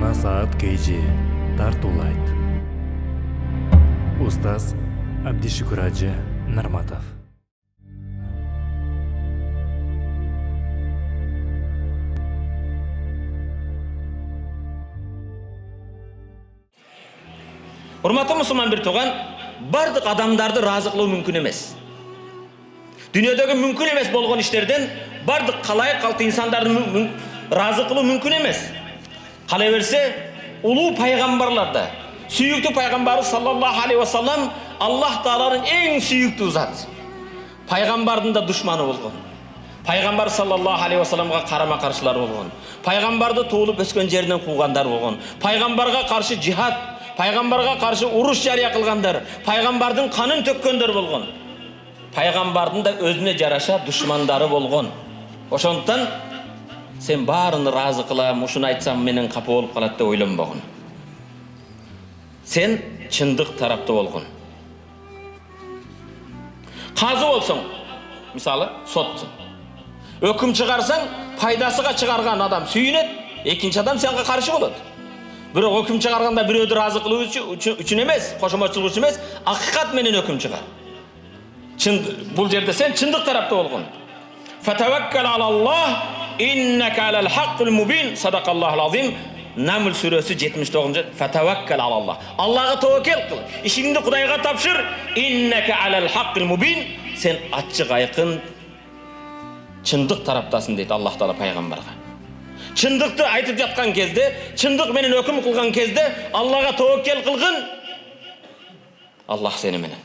Насаат KG тартуулайт. Устаз Абдишукур Ажы Нарматов. Урматтуу мусулман бир тууган, бардык адамдарды разы кылуу мүмкүн эмес. Дүйнөдөгү мүмкүн эмес болгон иштерден бардык калайык калты инсандарды разы кылуу мүмкүн эмес. Кала берсе, улуу пайгамбарларда, сүйүктүү пайгамбарыбыз саллаллаху алейхи вассалам Аллах Тааланын эң сүйүктүү заты. Пайгамбардын да душманы болгон. Пайгамбар саллаллаху алейхи вассаламга карама каршылар болгон. Пайгамбарды туулуп өскөн жеринен куугандар болгон. Пайгамбарга каршы жихад, пайгамбарга каршы уруш жарыя кылгандар, пайгамбардын канын төккөндөр болгон. Пайгамбардын да өзүнө жараша душмандары болгон. Ошондуктан сен баарын разы кылам, ушуну айтсам менен капа болуп калат деп ойлонбогун. Сен чындык тарапта болгон. Казы болсоң, мисалы, соттун. Өкүм чыгарсаң, пайдасыга чыгарган адам сүйүнөт, экинчи адам сенге каршы болот. Бирок өкүм чыгарганда бирөөдү разы кылуу үчүн эмес, кошомочулук үчүн эмес, акыйкат менен өкүм чыгар. Бул жерде сен чындык тарапта болгон. Фатаваккал алаллах иннака алал хаккул мубин. Садакаллахул азим. Намл сүрөсү 79. Фатаваккал алаллах. Аллага таваккал кыл. Ишиңди Кудайга тапшыр. Иннака алал хаккул мубин. Сен ачык айкын чындык тараптасың дейт Аллах Таала пайгамбарга. Чындыкты айтып жаткан кезде, чындык менен өкүм кылган кезде Аллага таваккал кылгын. Аллах сени менен.